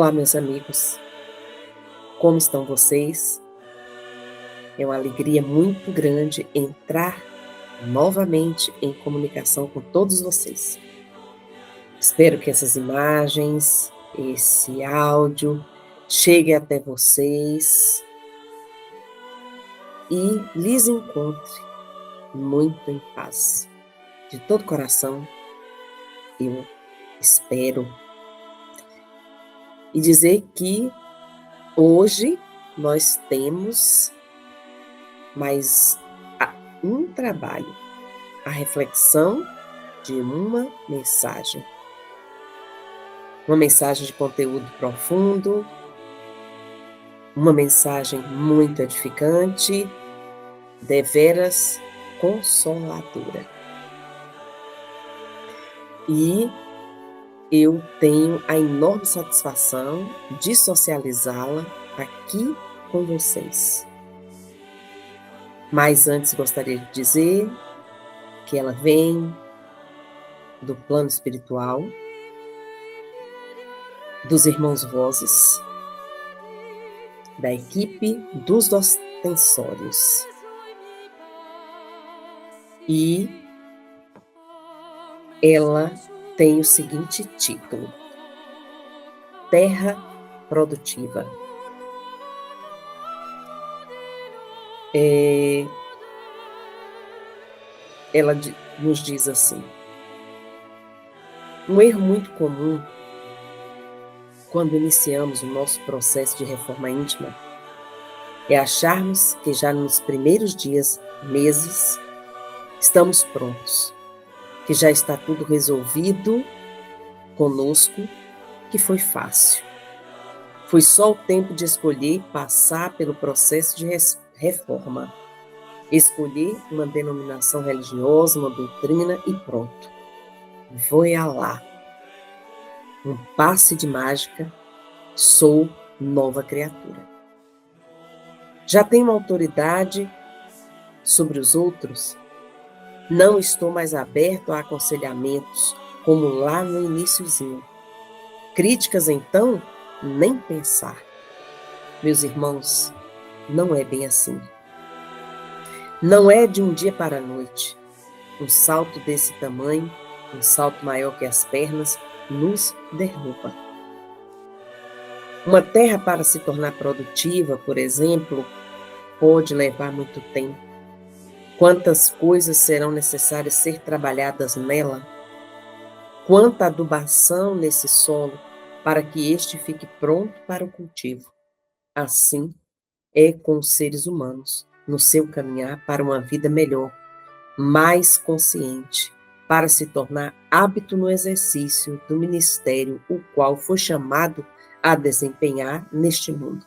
Olá, meus amigos, como estão vocês? É uma alegria muito grande entrar novamente em comunicação com todos vocês. Espero que essas imagens, esse áudio, chegue até vocês e lhes encontre muito em paz. De todo coração, eu espero. E dizer que hoje nós temos mais um trabalho, a reflexão de uma mensagem de conteúdo profundo, uma mensagem muito edificante, deveras consoladora. E eu tenho a enorme satisfação de socializá-la aqui com vocês. Mas antes gostaria de dizer que ela vem do plano espiritual, dos irmãos Vozes, da equipe dos ostensórios. E ela tem o seguinte título: Terra Produtiva. Ela nos diz assim: um erro muito comum quando iniciamos o nosso processo de reforma íntima é acharmos que já nos primeiros dias, meses, estamos prontos, que já está tudo resolvido conosco, que foi fácil. Foi só o tempo de escolher passar pelo processo de reforma, escolher uma denominação religiosa, uma doutrina e pronto. Voia lá. Um passe de mágica, sou nova criatura. Já tenho autoridade sobre os outros? Não estou mais aberto a aconselhamentos, como lá no iniciozinho. Críticas, então, nem pensar. Meus irmãos, não é bem assim. Não é de um dia para a noite. Um salto desse tamanho, um salto maior que as pernas, nos derruba. Uma terra para se tornar produtiva, por exemplo, pode levar muito tempo. Quantas coisas serão necessárias ser trabalhadas nela? Quanta adubação nesse solo para que este fique pronto para o cultivo. Assim é com os seres humanos, no seu caminhar para uma vida melhor, mais consciente, para se tornar hábito no exercício do ministério, o qual foi chamado a desempenhar neste mundo.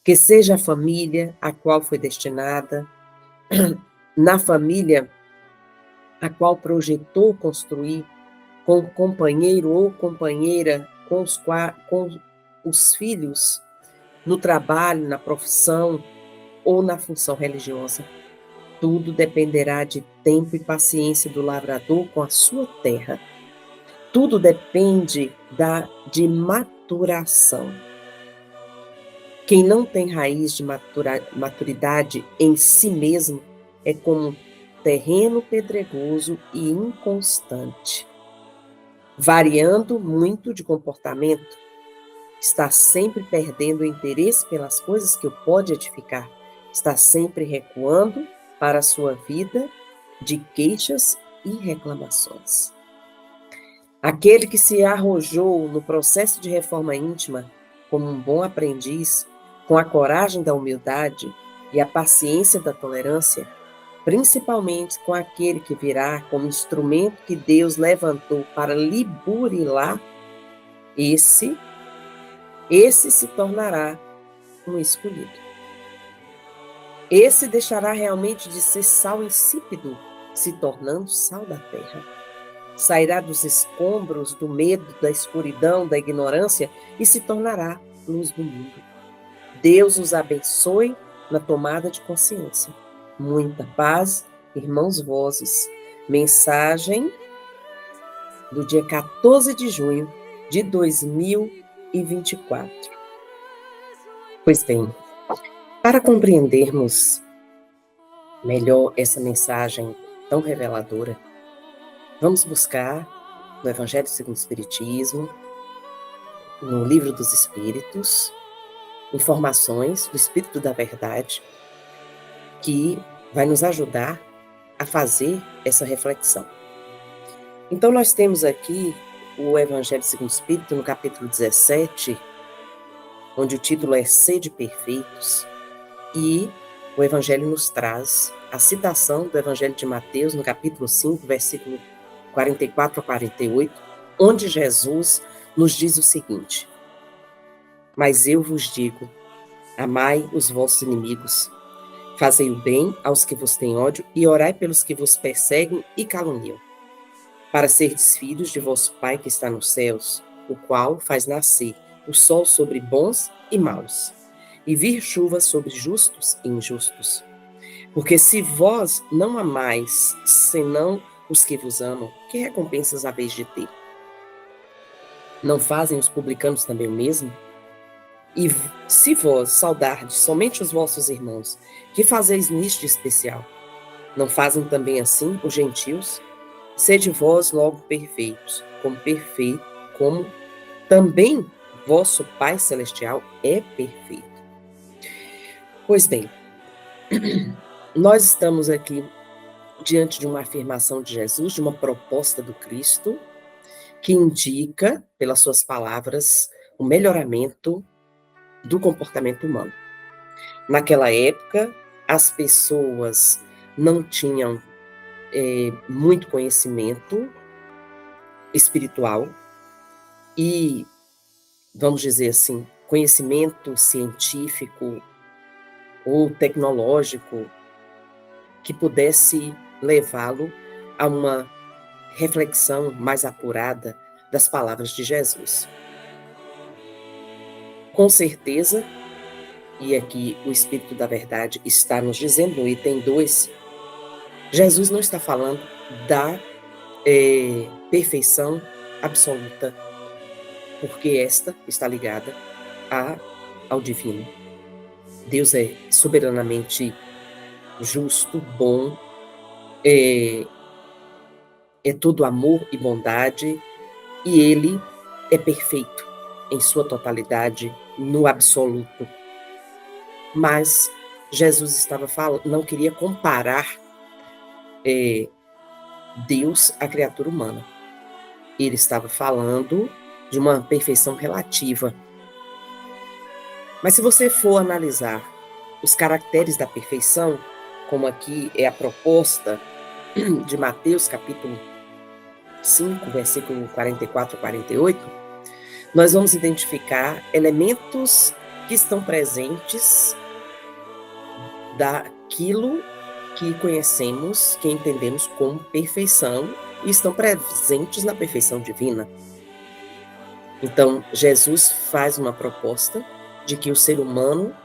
Que seja a família a qual foi destinada, na família a qual projetou construir, com o companheiro ou companheira, com os filhos, no trabalho, na profissão ou na função religiosa. Tudo dependerá de tempo e paciência do lavrador com a sua terra. Tudo depende de maturação. Quem não tem raiz de maturidade em si mesmo é como um terreno pedregoso e inconstante, variando muito de comportamento, está sempre perdendo o interesse pelas coisas que o pode edificar, está sempre recuando para a sua vida de queixas e reclamações. Aquele que se arrojou no processo de reforma íntima como um bom aprendiz, com a coragem da humildade e a paciência da tolerância, principalmente com aquele que virá como instrumento que Deus levantou para lhe burilar, esse se tornará um escolhido. Esse deixará realmente de ser sal insípido, se tornando sal da terra. Sairá dos escombros, do medo, da escuridão, da ignorância e se tornará luz do mundo. Deus os abençoe na tomada de consciência. Muita paz, irmãos Vozes. Mensagem do dia 14 de junho de 2021. e 24. Pois bem, para compreendermos melhor essa mensagem tão reveladora, vamos buscar no Evangelho segundo o Espiritismo, no Livro dos Espíritos, informações do Espírito da Verdade, que vai nos ajudar a fazer essa reflexão. Então, nós temos aqui o Evangelho segundo o Espírito, no capítulo 17, onde o título é Sede Perfeitos, e o Evangelho nos traz a citação do Evangelho de Mateus, no capítulo 5, versículo 44 a 48, onde Jesus nos diz o seguinte: Mas eu vos digo, amai os vossos inimigos, fazei o bem aos que vos têm ódio e orai pelos que vos perseguem e caluniam, para serdes filhos de vosso Pai que está nos céus, o qual faz nascer o sol sobre bons e maus, e vir chuva sobre justos e injustos. Porque se vós não amais, senão os que vos amam, que recompensas haveis de ter? Não fazem os publicanos também o mesmo? E se vós saudardes somente os vossos irmãos, que fazeis nisto de especial? Não fazem também assim os gentios? Sede vós logo perfeitos, como também vosso Pai Celestial é perfeito. Pois bem, nós estamos aqui diante de uma afirmação de Jesus, de uma proposta do Cristo, que indica, pelas suas palavras, o melhoramento do comportamento humano. Naquela época, as pessoas não tinham muito conhecimento espiritual e, vamos dizer assim, conhecimento científico ou tecnológico que pudesse levá-lo a uma reflexão mais apurada das palavras de Jesus. Com certeza, e aqui o Espírito da Verdade está nos dizendo, no item 2, Jesus não está falando da perfeição absoluta, porque esta está ligada ao divino. Deus é soberanamente justo, bom, é todo amor e bondade, e Ele é perfeito em sua totalidade, no absoluto. Mas Jesus estava falando, não queria comparar Deus à criatura humana. Ele estava falando de uma perfeição relativa. Mas se você for analisar os caracteres da perfeição, como aqui é a proposta de Mateus, capítulo 5, versículo 44 a 48, nós vamos identificar elementos que estão presentes daquilo que conhecemos, que entendemos como perfeição, e estão presentes na perfeição divina. Então, Jesus faz uma proposta de que o ser humano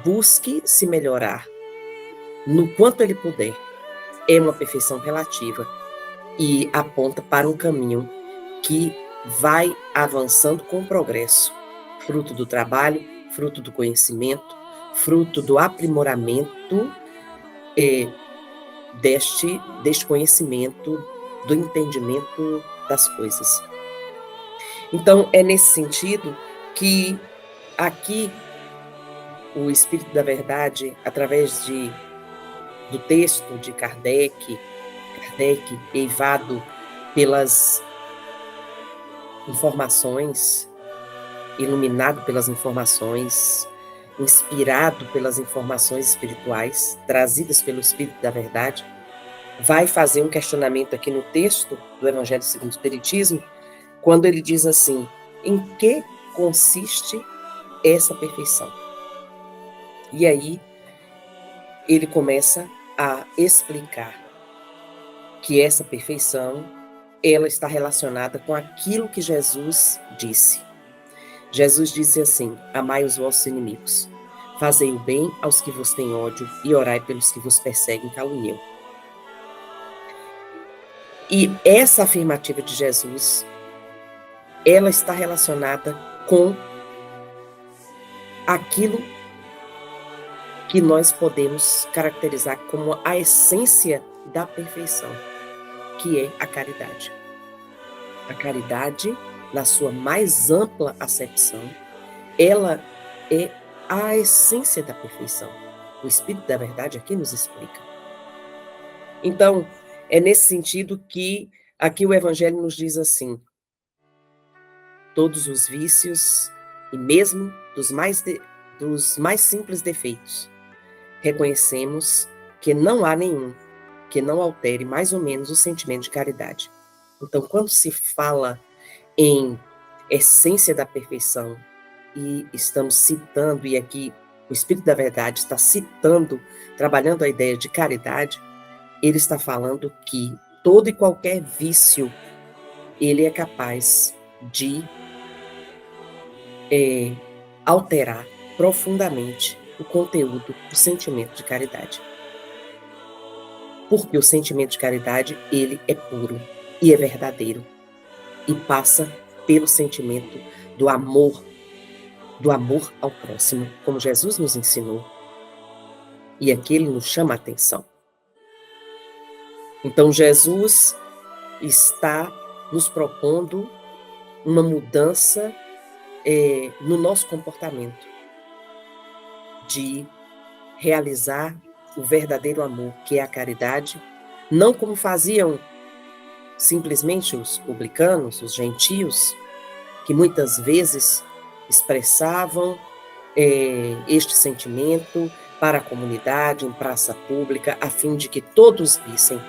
busque se melhorar no quanto ele puder. É uma perfeição relativa e aponta para um caminho que vai avançando com o progresso, fruto do trabalho, fruto do conhecimento, fruto do aprimoramento deste conhecimento, do entendimento das coisas. Então, é nesse sentido que aqui o Espírito da Verdade, através do texto de Kardec, eivado pelas informações, iluminado pelas informações, inspirado pelas informações espirituais trazidas pelo Espírito da Verdade, vai fazer um questionamento aqui no texto do Evangelho segundo o Espiritismo, quando ele diz assim: em que consiste essa perfeição? E aí ele começa a explicar que essa perfeição, ela está relacionada com aquilo que Jesus disse. Jesus disse assim: amai os vossos inimigos, fazei o bem aos que vos têm ódio e orai pelos que vos perseguem e caluniam. E essa afirmativa de Jesus, ela está relacionada com aquilo que nós podemos caracterizar como a essência da perfeição, que é a caridade. A caridade, na sua mais ampla acepção, ela é a essência da perfeição. O Espírito da Verdade aqui nos explica. Então, é nesse sentido que aqui o Evangelho nos diz assim: todos os vícios, e mesmo dos mais simples defeitos, reconhecemos que não há nenhum que não altere mais ou menos o sentimento de caridade. Então, quando se fala em essência da perfeição, e estamos citando, e aqui o Espírito da Verdade está citando, trabalhando a ideia de caridade, ele está falando que todo e qualquer vício, ele é capaz de alterar profundamente o conteúdo do sentimento de caridade. Porque o sentimento de caridade, ele é puro e é verdadeiro, e passa pelo sentimento do amor ao próximo, como Jesus nos ensinou. E aqui ele nos chama a atenção. Então, Jesus está nos propondo uma mudança no nosso comportamento, de realizar o verdadeiro amor, que é a caridade, não como faziam simplesmente os publicanos, os gentios, que muitas vezes expressavam este sentimento para a comunidade, em praça pública, a fim de que todos vissem.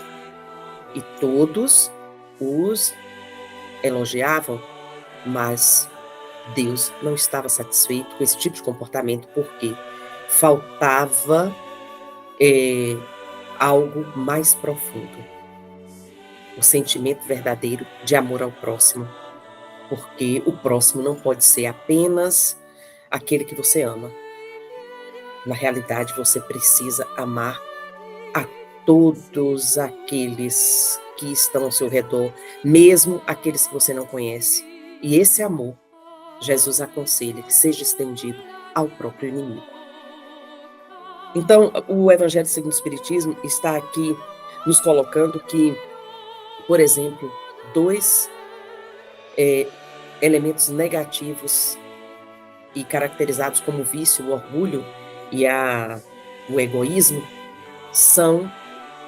E todos os elogiavam, mas Deus não estava satisfeito com esse tipo de comportamento, porque faltava algo mais profundo. O sentimento verdadeiro de amor ao próximo, porque o próximo não pode ser apenas aquele que você ama. Na realidade, você precisa amar a todos aqueles que estão ao seu redor, mesmo aqueles que você não conhece. E esse amor, Jesus aconselha que seja estendido ao próprio inimigo. Então, o Evangelho segundo o Espiritismo está aqui nos colocando que, por exemplo, dois elementos negativos e caracterizados como vício, o orgulho e o egoísmo, são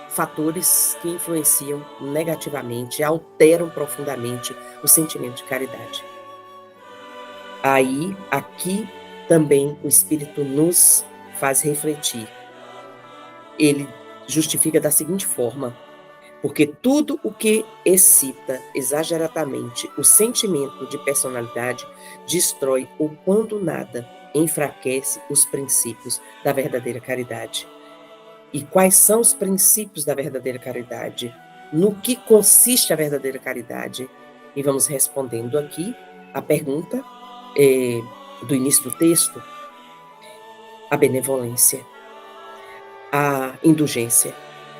fatores que influenciam negativamente, alteram profundamente o sentimento de caridade. Aí, aqui também o Espírito nos faz refletir. Ele justifica da seguinte forma: porque tudo o que excita exageradamente o sentimento de personalidade destrói ou, quando nada, enfraquece os princípios da verdadeira caridade. E quais são os princípios da verdadeira caridade? No que consiste a verdadeira caridade? E vamos respondendo aqui a pergunta do início do texto: a benevolência, a indulgência,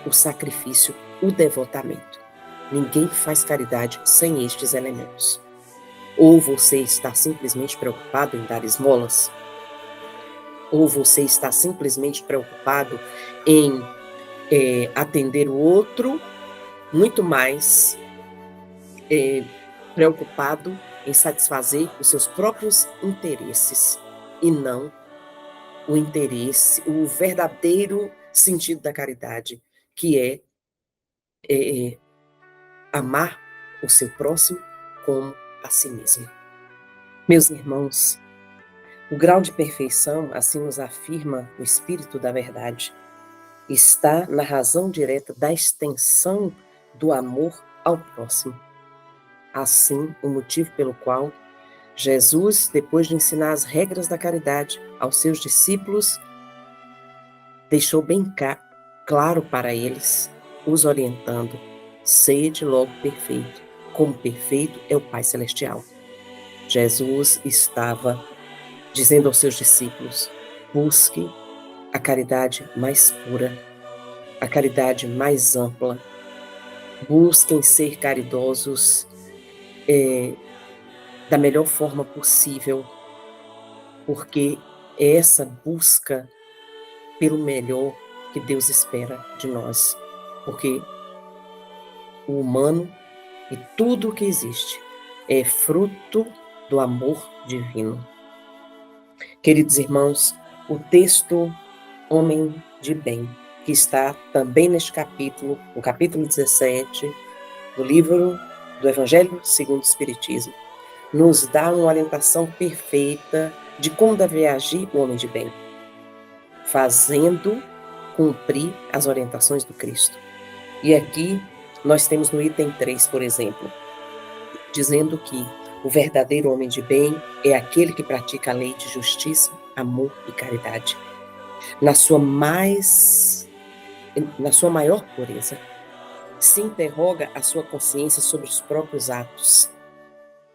o sacrifício, o devotamento. Ninguém faz caridade sem estes elementos. Ou você está simplesmente preocupado em dar esmolas, ou você está simplesmente preocupado em atender o outro, muito mais preocupado em satisfazer os seus próprios interesses, e não o interesse, o verdadeiro sentido da caridade, que é amar o seu próximo como a si mesmo. Meus irmãos, o grau de perfeição, assim nos afirma o Espírito da Verdade, está na razão direta da extensão do amor ao próximo. Assim, o motivo pelo qual Jesus, depois de ensinar as regras da caridade aos seus discípulos, deixou bem claro para eles, os orientando: sede logo perfeito, como perfeito é o Pai Celestial. Jesus estava dizendo aos seus discípulos: busque a caridade mais pura, a caridade mais ampla. Busquem ser caridosos da melhor forma possível, porque é essa busca pelo melhor que Deus espera de nós, porque o humano e tudo o que existe é fruto do amor divino. Queridos irmãos, o texto Homem de Bem, que está também neste capítulo, no capítulo 17, do livro do Evangelho segundo o Espiritismo, nos dá uma orientação perfeita de como deve agir o homem de bem, fazendo cumprir as orientações do Cristo. E aqui nós temos no item 3, por exemplo, dizendo que o verdadeiro homem de bem é aquele que pratica a lei de justiça, amor e caridade, na sua maior pureza. Se interroga a sua consciência sobre os próprios atos.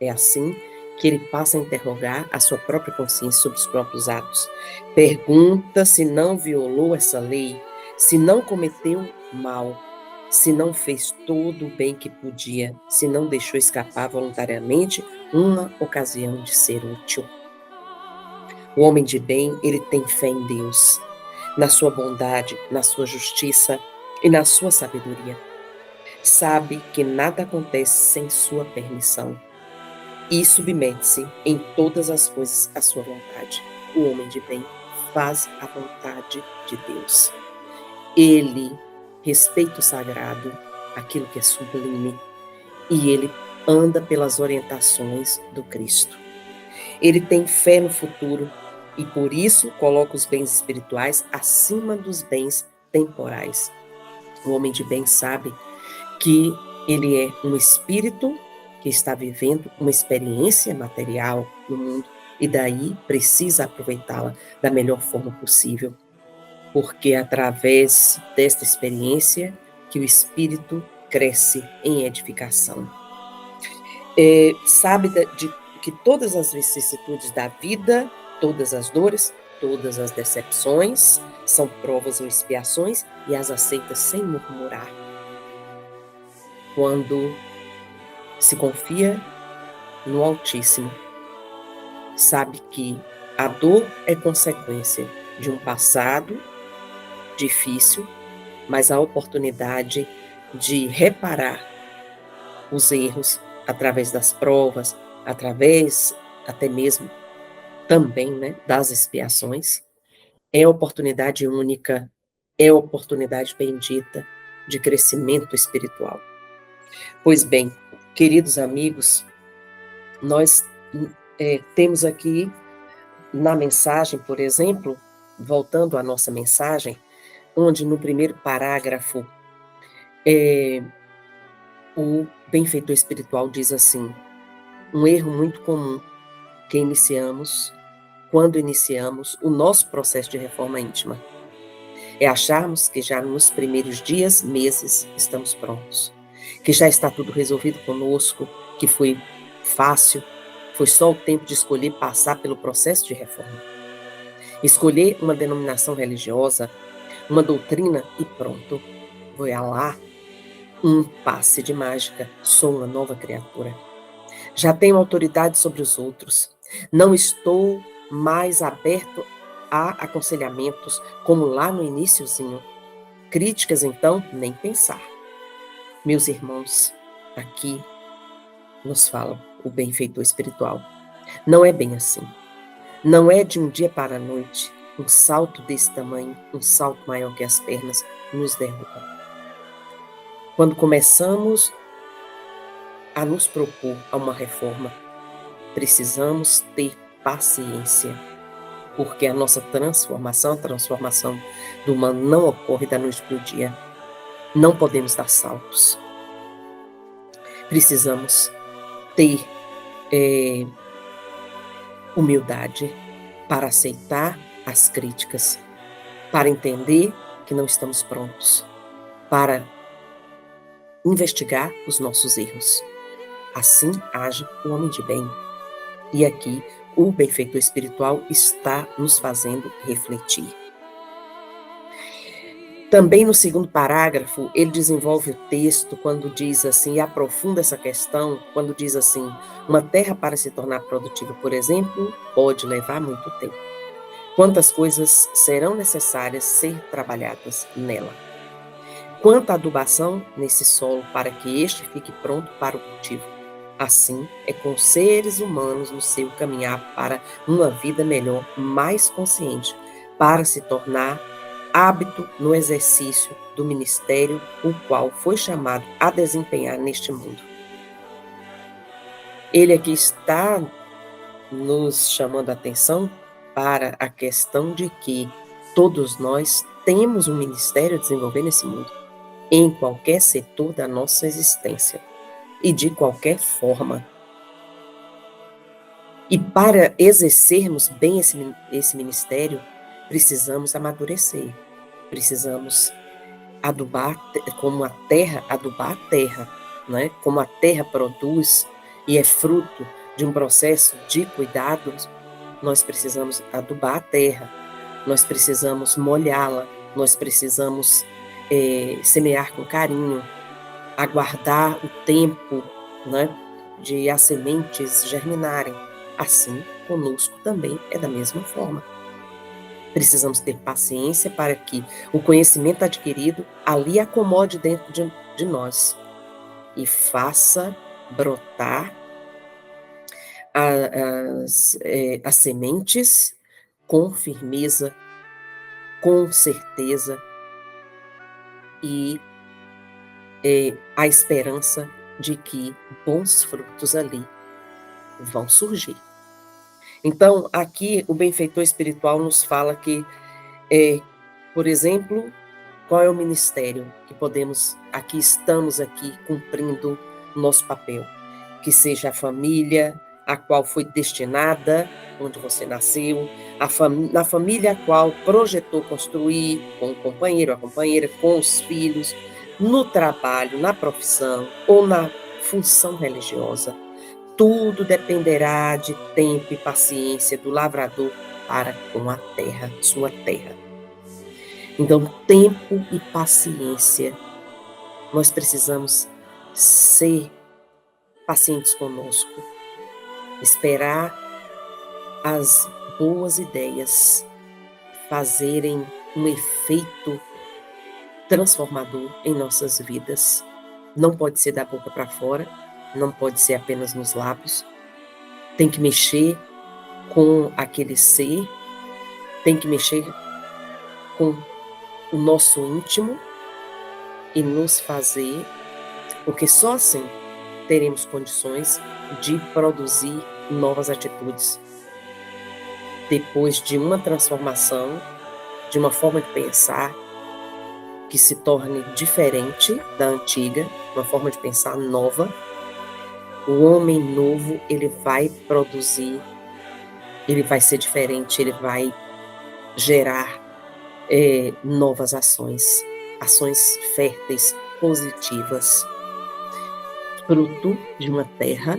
É assim que ele passa a interrogar a sua própria consciência sobre os próprios atos. Pergunta se não violou essa lei, se não cometeu mal, se não fez todo o bem que podia, se não deixou escapar voluntariamente uma ocasião de ser útil. O homem de bem, ele tem fé em Deus, na sua bondade, na sua justiça e na sua sabedoria. Sabe que nada acontece sem sua permissão e submete-se em todas as coisas à sua vontade. O homem de bem faz a vontade de Deus. Ele respeita o sagrado, aquilo que é sublime, e ele anda pelas orientações do Cristo. Ele tem fé no futuro e por isso coloca os bens espirituais acima dos bens temporais. O homem de bem sabe que ele é um espírito que está vivendo uma experiência material no mundo e daí precisa aproveitá-la da melhor forma possível, porque é através desta experiência que o espírito cresce em edificação. Sabe que todas as vicissitudes da vida, todas as dores, todas as decepções são provas ou expiações e as aceita sem murmurar. Quando se confia no Altíssimo, sabe que a dor é consequência de um passado difícil, mas a oportunidade de reparar os erros através das provas, através até mesmo também, das expiações, é oportunidade única, é oportunidade bendita de crescimento espiritual. Pois bem, queridos amigos, nós temos aqui na mensagem, por exemplo, voltando à nossa mensagem, onde no primeiro parágrafo o benfeitor espiritual diz assim: um erro muito comum quando iniciamos o nosso processo de reforma íntima é acharmos que já nos primeiros dias, meses, estamos prontos, que já está tudo resolvido conosco, que foi fácil, foi só o tempo de escolher passar pelo processo de reforma. Escolher uma denominação religiosa, uma doutrina e pronto, vou lá, um passe de mágica, sou uma nova criatura. Já tenho autoridade sobre os outros, não estou mais aberto a aconselhamentos, como lá no iniciozinho. Críticas, então, nem pensar. Meus irmãos, aqui nos fala o benfeitor espiritual. Não é bem assim. Não é de um dia para a noite. Um salto desse tamanho, um salto maior que as pernas, nos derruba. Quando começamos a nos propor a uma reforma, precisamos ter paciência, porque a nossa transformação, a transformação do humano não ocorre da noite para o dia. Não podemos dar saltos. Precisamos ter humildade para aceitar as críticas, para entender que não estamos prontos, para investigar os nossos erros. Assim age o homem de bem. E aqui o benfeitor espiritual está nos fazendo refletir. Também no segundo parágrafo, ele desenvolve o texto quando diz assim, e aprofunda essa questão, quando diz assim: uma terra para se tornar produtiva, por exemplo, pode levar muito tempo. Quantas coisas serão necessárias ser trabalhadas nela? Quanta adubação nesse solo para que este fique pronto para o cultivo? Assim é com os seres humanos no seu caminhar para uma vida melhor, mais consciente, para se tornar hábito no exercício do ministério, o qual foi chamado a desempenhar neste mundo. Ele aqui está nos chamando a atenção para a questão de que todos nós temos um ministério a desenvolver nesse mundo, em qualquer setor da nossa existência e de qualquer forma. E para exercermos bem esse ministério, precisamos amadurecer, precisamos adubar, como a terra, adubar a terra, né? Como a terra produz e é fruto de um processo de cuidados, nós precisamos adubar a terra, nós precisamos molhá-la, nós precisamos semear com carinho, aguardar o tempo, né, de as sementes germinarem. Assim, conosco também é da mesma forma. Precisamos ter paciência para que o conhecimento adquirido ali acomode dentro de nós e faça brotar as sementes com firmeza, com certeza e a esperança de que bons frutos ali vão surgir. Então, aqui o benfeitor espiritual nos fala que, por exemplo, qual é o ministério que estamos aqui cumprindo nosso papel? Que seja a família a qual foi destinada, onde você nasceu, na família a qual projetou construir, com o companheiro, a companheira, com os filhos, no trabalho, na profissão ou na função religiosa. Tudo dependerá de tempo e paciência do lavrador para com a terra, sua terra. Então, tempo e paciência. Nós precisamos ser pacientes conosco, esperar as boas ideias fazerem um efeito transformador em nossas vidas. Não pode ser da boca para fora, não pode ser apenas nos lábios. Tem que mexer com aquele ser, tem que mexer com o nosso íntimo e nos fazer, porque só assim teremos condições de produzir novas atitudes. Depois de uma transformação, de uma forma de pensar que se torne diferente da antiga, uma forma de pensar nova, o homem novo, ele vai produzir, ele vai ser diferente, ele vai gerar novas ações férteis, positivas, fruto de uma terra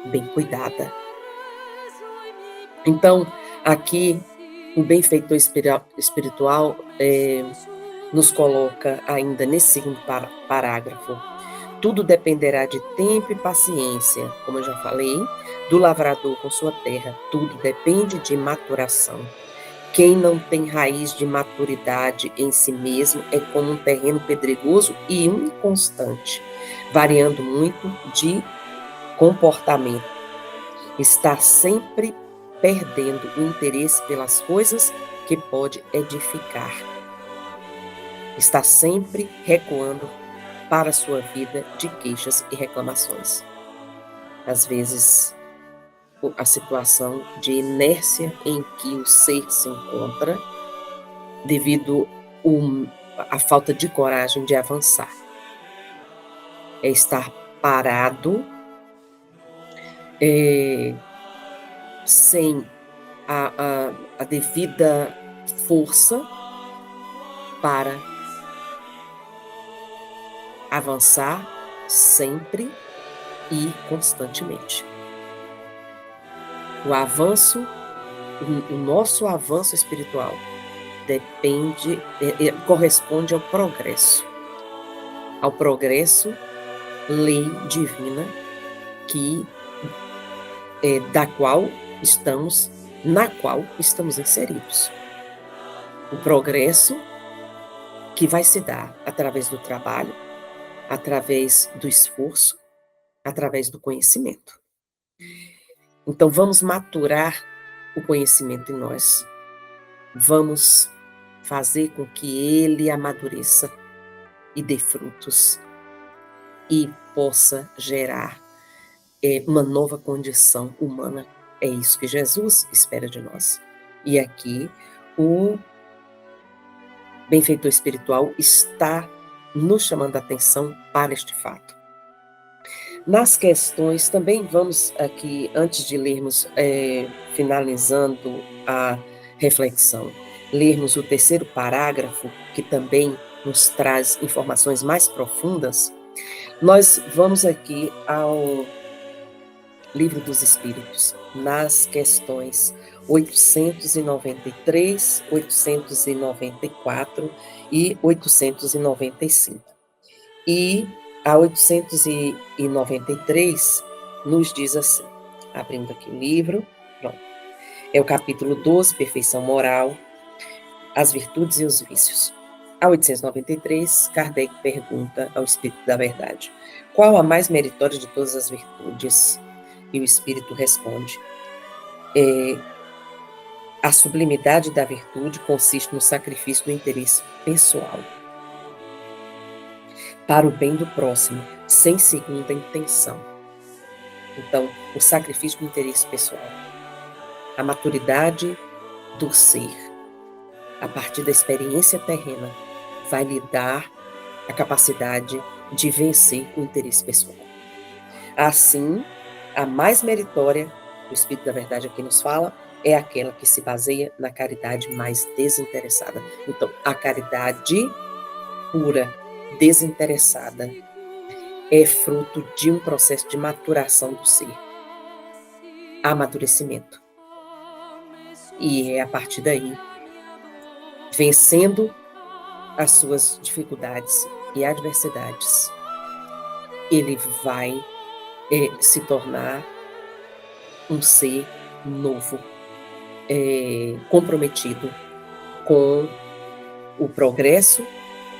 bem cuidada. Então, aqui, o benfeitor espiritual nos coloca ainda nesse segundo parágrafo: tudo dependerá de tempo e paciência, como eu já falei, do lavrador com sua terra, tudo depende de maturação. Quem não tem raiz de maturidade em si mesmo é como um terreno pedregoso e inconstante, variando muito de comportamento. Está sempre perdendo o interesse pelas coisas que pode edificar. Está sempre recuando para a sua vida de queixas e reclamações. Às vezes, a situação de inércia em que o ser se encontra devido à falta de coragem de avançar. É estar parado, sem a devida força para avançar sempre e constantemente. O nosso avanço espiritual corresponde ao progresso lei divina na qual estamos inseridos. o progresso que vai se dar através do trabalho, através do esforço, através do conhecimento. Então, vamos maturar o conhecimento em nós, vamos fazer com que ele amadureça e dê frutos e possa gerar uma nova condição humana. É isso que Jesus espera de nós. E aqui o benfeitor espiritual está nos chamando a atenção para este fato. Nas questões, também vamos aqui, antes de lermos, finalizando a reflexão, lermos o terceiro parágrafo, que também nos traz informações mais profundas, nós vamos aqui ao Livro dos Espíritos, nas questões 893, 894 e 895. E a 893 nos diz assim, abrindo aqui o livro, pronto. É o capítulo 12, Perfeição Moral, as virtudes e os vícios. A 893, Kardec pergunta ao Espírito da Verdade, qual a mais meritória de todas as virtudes? E o Espírito responde, a sublimidade da virtude consiste no sacrifício do interesse pessoal, para o bem do próximo, sem segunda intenção. Então, o sacrifício do interesse pessoal, a maturidade do ser, a partir da experiência terrena, vai lhe dar a capacidade de vencer o interesse pessoal. Assim, a mais meritória, o Espírito da Verdade aqui nos fala, é aquela que se baseia na caridade mais desinteressada. Então, a caridade pura, desinteressada, é fruto de um processo de maturação do ser, amadurecimento. E é a partir daí, vencendo as suas dificuldades e adversidades, ele vai se tornar um ser novo, comprometido com o progresso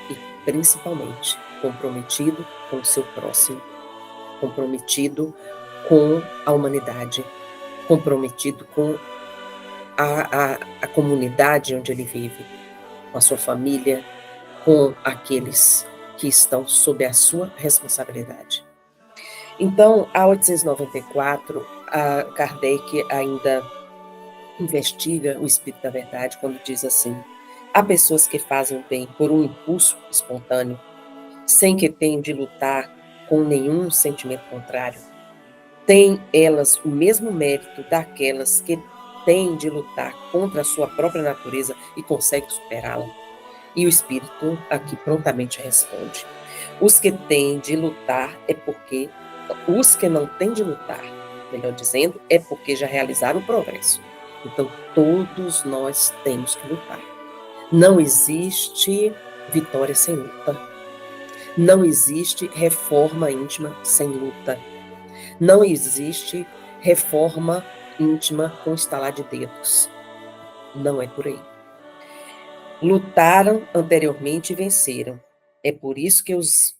e, principalmente, comprometido com o seu próximo, comprometido com a humanidade, comprometido com a comunidade onde ele vive, com a sua família, com aqueles que estão sob a sua responsabilidade. Então, a 894, a Kardec ainda investiga o Espírito da Verdade quando diz assim, há pessoas que fazem o bem por um impulso espontâneo, sem que tenham de lutar com nenhum sentimento contrário. Têm elas o mesmo mérito daquelas que têm de lutar contra a sua própria natureza e conseguem superá-la? E o Espírito aqui prontamente responde, os que têm de lutar é porque os que não têm de lutar, melhor dizendo, é porque já realizaram o progresso. Então, todos nós temos que lutar. Não existe vitória sem luta. Não existe reforma íntima sem luta. Não existe reforma íntima com estalar de dedos. Não é por aí. Lutaram anteriormente e venceram. É por isso que os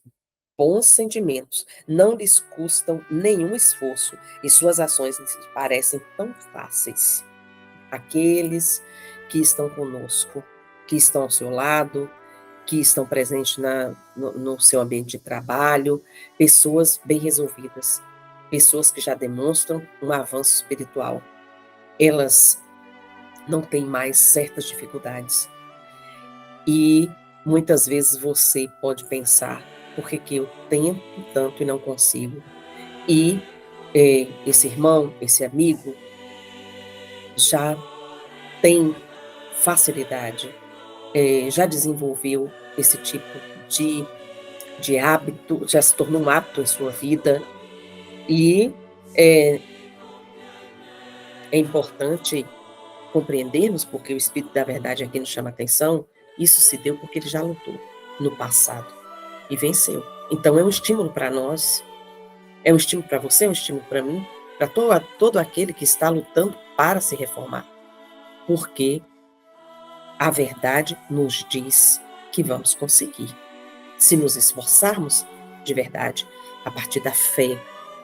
bons sentimentos não lhes custam nenhum esforço e suas ações lhes parecem tão fáceis. Aqueles que estão conosco, que estão ao seu lado, que estão presentes no seu ambiente de trabalho, pessoas bem resolvidas, pessoas que já demonstram um avanço espiritual. Elas não têm mais certas dificuldades. E muitas vezes você pode pensar, por que eu tento tanto e não consigo? E esse irmão, esse amigo, já tem facilidade, já desenvolveu esse tipo de hábito, já se tornou um hábito em sua vida, e é importante compreendermos, porque o Espírito da Verdade aqui nos chama a atenção, isso se deu porque ele já lutou no passado e venceu. Então é um estímulo para nós, é um estímulo para você, é um estímulo para mim, para todo aquele que está lutando para se reformar. Porque A verdade nos diz que vamos conseguir. Se nos esforçarmos de verdade, a partir da fé,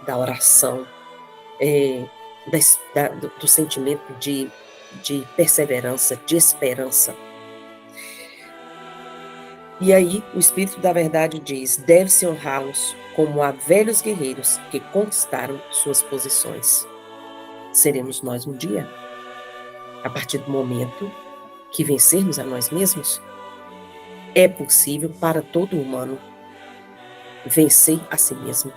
da oração, do sentimento de perseverança, de esperança. E aí, o Espírito da Verdade diz: deve-se honrá-los como a velhos guerreiros que conquistaram suas posições. Seremos nós um dia, a partir do momento que vencermos a nós mesmos. É possível para todo humano vencer a si mesmo.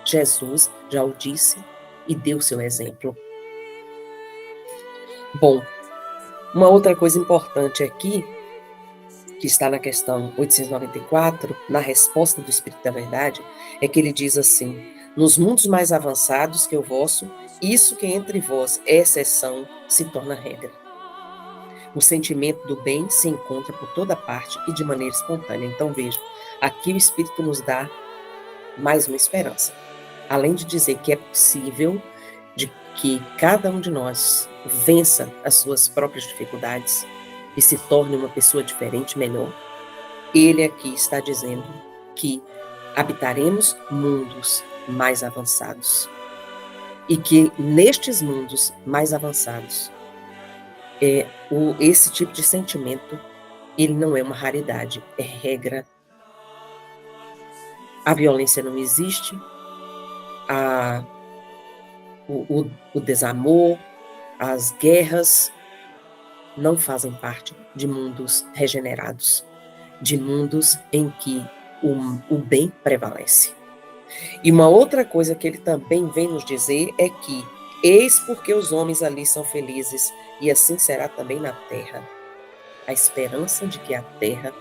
Jesus já o disse e deu seu exemplo. Bom, uma outra coisa importante aqui, que está na questão 894, na resposta do Espírito da Verdade, é que ele diz assim: nos mundos mais avançados que o vosso, isso que entre vós é exceção se torna regra. O sentimento do bem se encontra por toda parte e de maneira espontânea. Então veja, aqui o Espírito nos dá mais uma esperança. Além de dizer que é possível de que cada um de nós vença as suas próprias dificuldades e se torne uma pessoa diferente, melhor, ele aqui está dizendo que habitaremos mundos mais avançados e que nestes mundos mais avançados esse tipo de sentimento, ele não é uma raridade, é regra. A violência não existe, o desamor, as guerras não fazem parte de mundos regenerados, de mundos em que o bem prevalece. E uma outra coisa que ele também vem nos dizer é que eis porque os homens ali são felizes, e assim será também na terra. A esperança de que a terra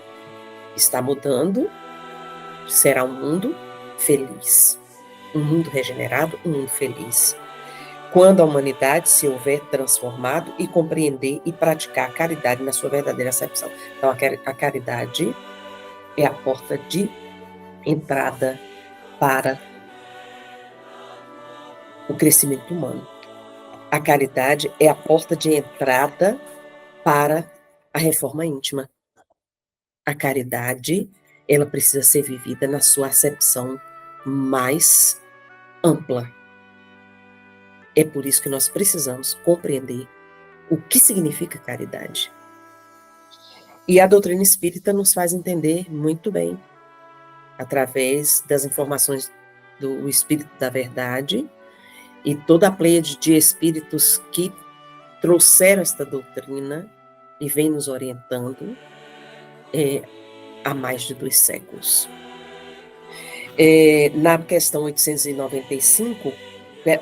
está mudando, será um mundo feliz, um mundo regenerado, um mundo feliz. Quando a humanidade se houver transformado e compreender e praticar a caridade na sua verdadeira acepção. Então, a caridade é a porta de entrada para o crescimento humano. A caridade é a porta de entrada para a reforma íntima. A caridade, ela precisa ser vivida na sua acepção mais ampla. É por isso que nós precisamos compreender o que significa caridade. E a doutrina espírita nos faz entender muito bem, através das informações do Espírito da Verdade e toda a pleiade de espíritos que trouxeram esta doutrina e vem nos orientando há mais de 2 séculos. Na questão 895,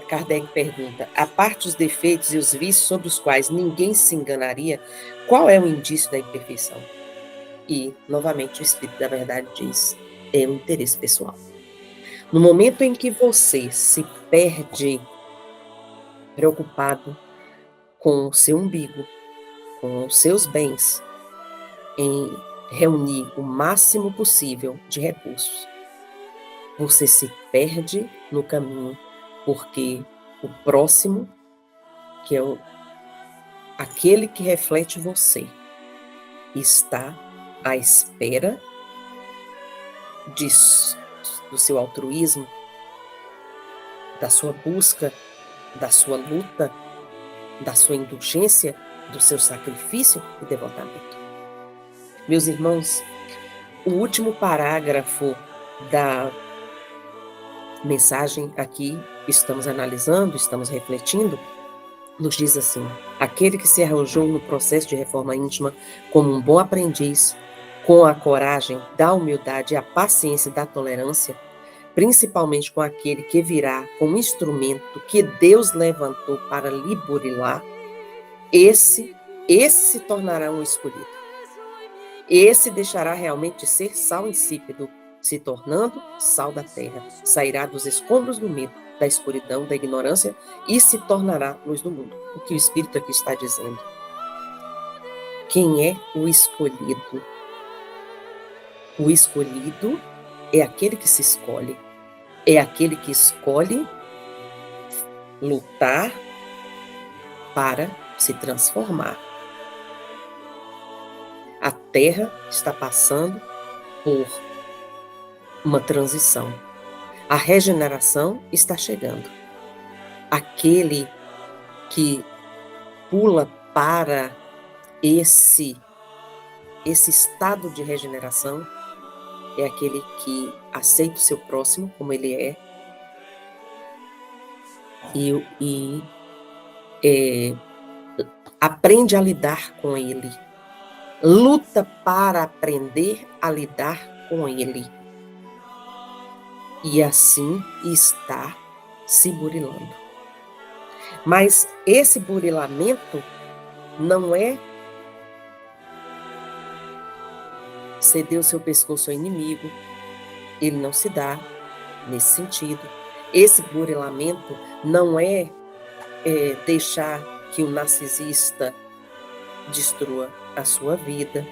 Kardec pergunta: a parte os defeitos e os vícios sobre os quais ninguém se enganaria, qual é o indício da imperfeição? E, novamente, o Espírito da Verdade diz: é o interesse pessoal. No momento em que você se perde preocupado com o seu umbigo, com os seus bens, em reunir o máximo possível de recursos, você se perde no caminho, porque o próximo, que é aquele que reflete você, está à espera do seu altruísmo, da sua busca, da sua luta, da sua indulgência, do seu sacrifício e devotamento. Meus irmãos, o último parágrafo da mensagem aqui, estamos analisando, estamos refletindo, nos diz assim: aquele que se arrojou no processo de reforma íntima como um bom aprendiz, com a coragem da humildade, a paciência e da tolerância, principalmente com aquele que virá como instrumento que Deus levantou para lhe burilar, esse se tornará um escolhido. Esse deixará realmente de ser sal insípido, se tornando sal da terra. Sairá dos escombros do medo, da escuridão, da ignorância e se tornará luz do mundo. O que o Espírito aqui está dizendo? Quem é o escolhido? O escolhido é aquele que se escolhe. É aquele que escolhe lutar para se transformar. Terra está passando por uma transição. A regeneração está chegando. Aquele que pula para esse estado de regeneração é aquele que aceita o seu próximo como ele é e aprende a lidar com ele, luta para aprender a lidar com ele, e assim está se burilando. Mas esse burilamento não é ceder o seu pescoço ao inimigo, ele não se dá nesse sentido. Esse burilamento não é deixar que o narcisista destrua a sua vida.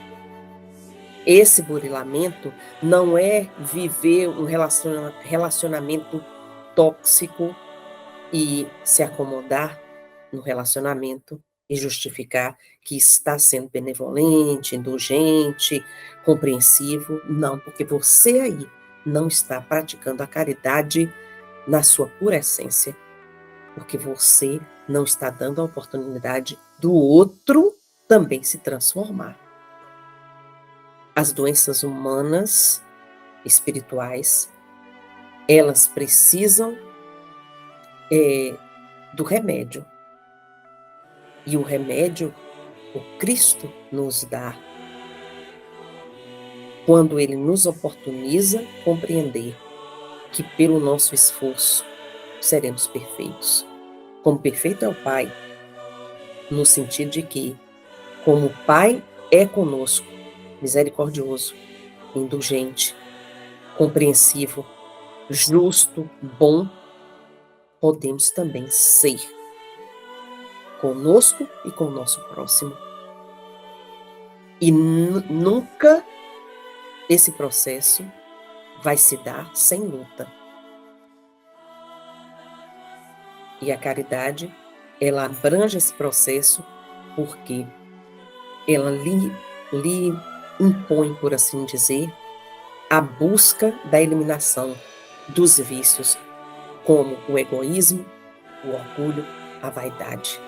Esse burilamento não é viver um relacionamento tóxico e se acomodar no relacionamento e justificar que está sendo benevolente, indulgente, compreensivo. Não, porque você aí não está praticando a caridade na sua pura essência, porque você não está dando a oportunidade do outro também se transformar. As doenças humanas, espirituais, elas precisam do remédio. E o remédio, o Cristo nos dá quando Ele nos oportuniza compreender que pelo nosso esforço seremos perfeitos. Como perfeito é o Pai, no sentido de que, como o Pai é conosco, misericordioso, indulgente, compreensivo, justo, bom, podemos também ser conosco e com o nosso próximo. E nunca esse processo vai se dar sem luta. E a caridade, ela abrange esse processo porque ela lhe impõe, por assim dizer, a busca da eliminação dos vícios, como o egoísmo, o orgulho, a vaidade.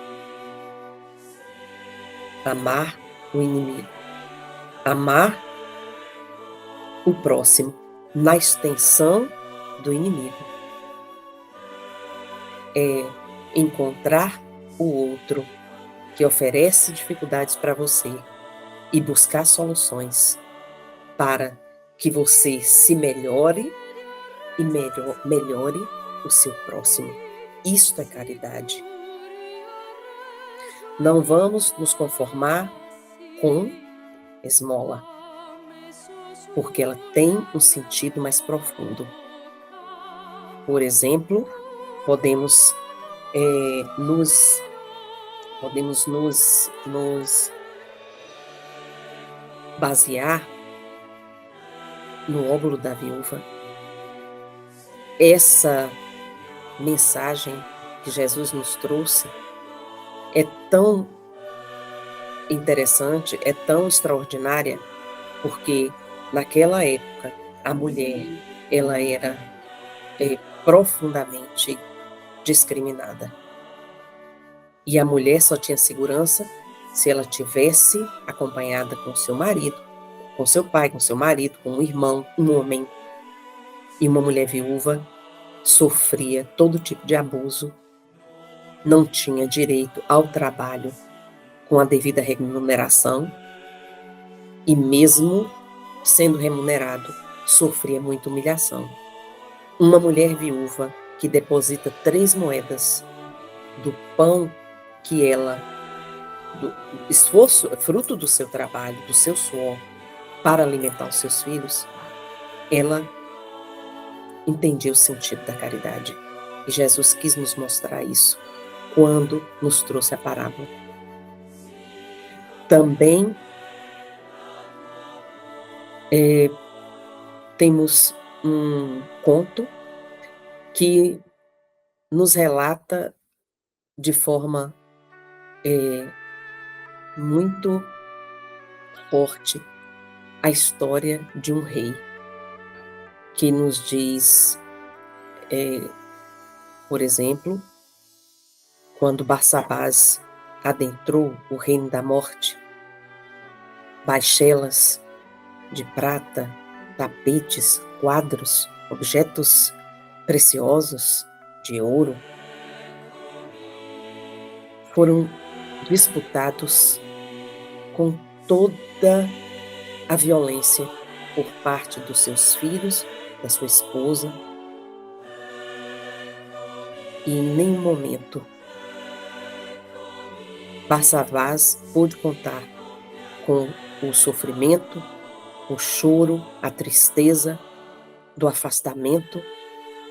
Amar o inimigo. Amar o próximo na extensão do inimigo. É encontrar o outro que oferece dificuldades para você e buscar soluções para que você se melhore e melhore o seu próximo. Isto é caridade. Não vamos nos conformar com esmola, porque ela tem um sentido mais profundo. Por exemplo, podemos nos basear no óbolo da viúva. Essa mensagem que Jesus nos trouxe é tão interessante, é tão extraordinária, porque naquela época a mulher ela era profundamente discriminada. E a mulher só tinha segurança se ela tivesse acompanhada com seu marido, com seu pai, com seu marido, com um irmão, um homem. E uma mulher viúva sofria todo tipo de abuso, não tinha direito ao trabalho com a devida remuneração, e mesmo sendo remunerado, sofria muita humilhação. Uma mulher viúva que deposita 3 moedas do pão que ela, do esforço, fruto do seu trabalho, do seu suor, para alimentar os seus filhos, ela entendia o sentido da caridade. E Jesus quis nos mostrar isso quando nos trouxe a parábola. Também temos um conto que nos relata de forma muito forte a história de um rei que nos diz, por exemplo, quando Barsabás adentrou o reino da morte, baixelas de prata, tapetes, quadros, objetos preciosos de ouro foram disputados com toda a violência por parte dos seus filhos, da sua esposa, e em nenhum momento Barsabás pôde contar com o sofrimento, o choro, a tristeza do afastamento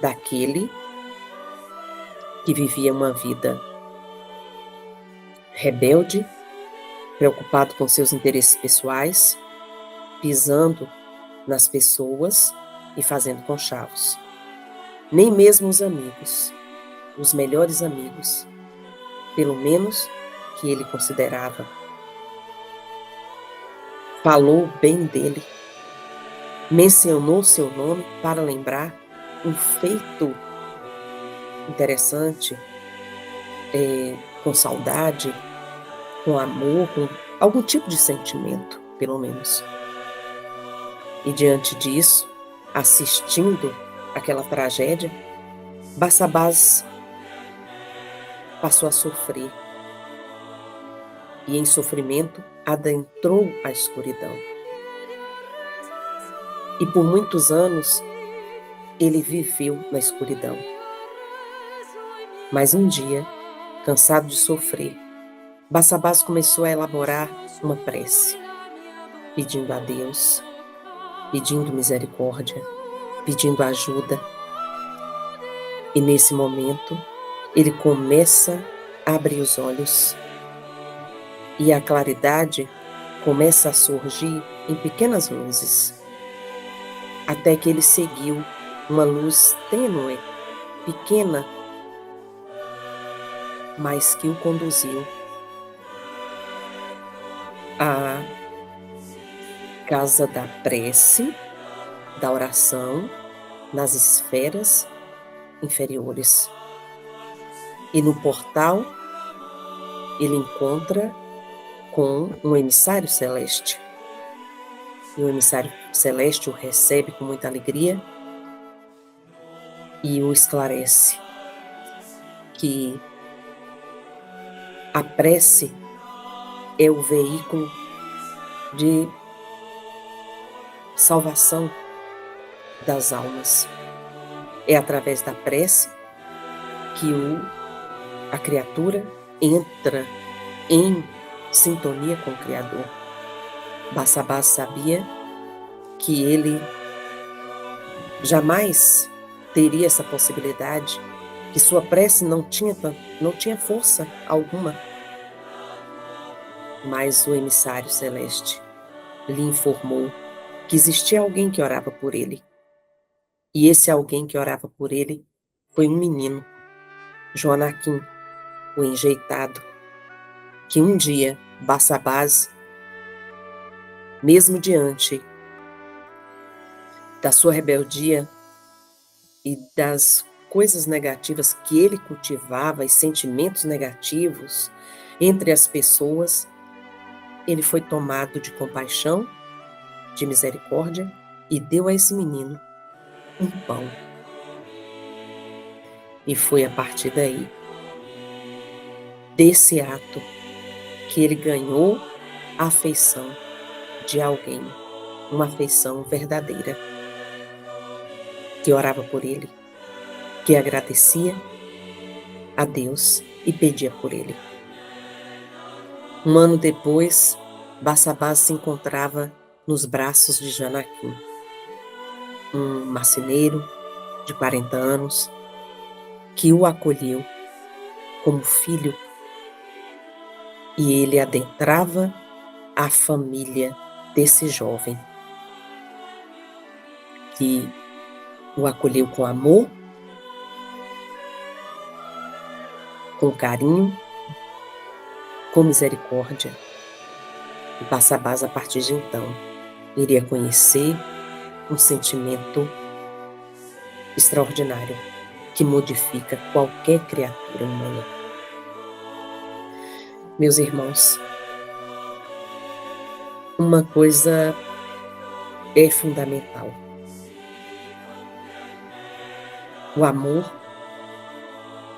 daquele que vivia uma vida rebelde, preocupado com seus interesses pessoais, pisando nas pessoas e fazendo conchavos. Nem mesmo os amigos, os melhores amigos, pelo menos que ele considerava, falou bem dele, mencionou seu nome para lembrar um feito interessante, com saudade, com amor, com algum tipo de sentimento, pelo menos. E diante disso, assistindo aquela tragédia, Barsabás passou a sofrer e, em sofrimento, adentrou a escuridão. E por muitos anos, ele viveu na escuridão. Mas um dia, cansado de sofrer, Barsabás começou a elaborar uma prece, pedindo a Deus, pedindo misericórdia, pedindo ajuda. E nesse momento, ele começa a abrir os olhos e a claridade começa a surgir em pequenas luzes, até que ele seguiu uma luz tênue, pequena, mas que o conduziu à casa da prece, da oração, nas esferas inferiores. E no portal, ele encontra com um emissário celeste. E o emissário celeste o recebe com muita alegria e o esclarece que a prece é o veículo de salvação das almas. É através da prece que a criatura entra em sintonia com o Criador. Barsabás sabia que ele jamais teria essa possibilidade, que sua prece não tinha força alguma. Mas o emissário celeste lhe informou que existia alguém que orava por ele. E esse alguém que orava por ele foi um menino, Joanaquim, o enjeitado, que um dia Barsabás, mesmo diante da sua rebeldia e das coisas negativas que ele cultivava e sentimentos negativos entre as pessoas, ele foi tomado de compaixão, de misericórdia e deu a esse menino um pão. E foi a partir daí, desse ato, que ele ganhou a afeição de alguém, uma afeição verdadeira, que orava por ele, que agradecia a Deus e pedia por ele. Um ano depois, Barsabás se encontrava nos braços de Joanaquim, um marceneiro de 40 anos, que o acolheu como filho, e ele adentrava a família desse jovem, que o acolheu com amor, com carinho, com misericórdia. E Barsabás, a partir de então, iria conhecer um sentimento extraordinário que modifica qualquer criatura humana. Meus irmãos, uma coisa é fundamental: o amor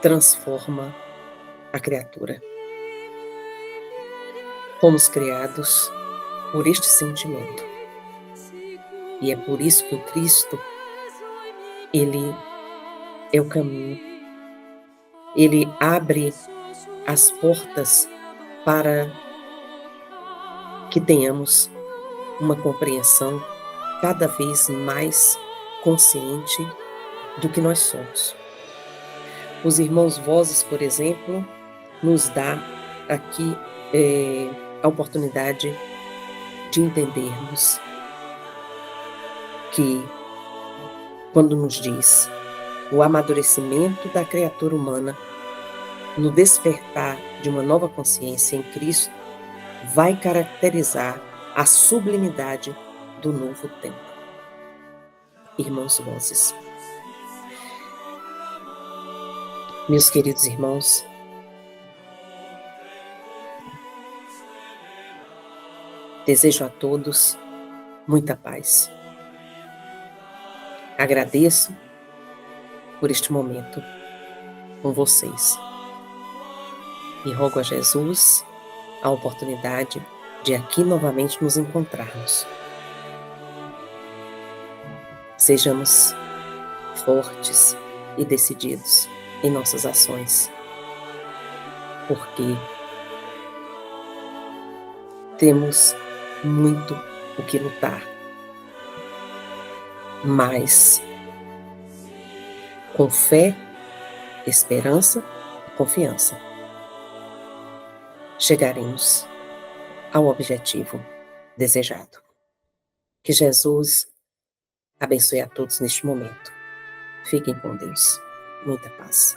transforma a criatura. Fomos criados por este sentimento. E é por isso que o Cristo, Ele é o caminho. Ele abre as portas para que tenhamos uma compreensão cada vez mais consciente do que nós somos. Os irmãos Vozes, por exemplo, nos dá aqui a oportunidade de entendermos que, quando nos diz o amadurecimento da criatura humana, no despertar de uma nova consciência em Cristo, vai caracterizar a sublimidade do novo tempo. Irmãos Vozes, meus queridos irmãos, desejo a todos muita paz. Agradeço por este momento com vocês e rogo a Jesus a oportunidade de aqui novamente nos encontrarmos. Sejamos fortes e decididos em nossas ações, porque temos muito o que lutar, mas com fé, esperança e confiança chegaremos ao objetivo desejado. Que Jesus abençoe a todos neste momento. Fiquem com Deus. Muita paz.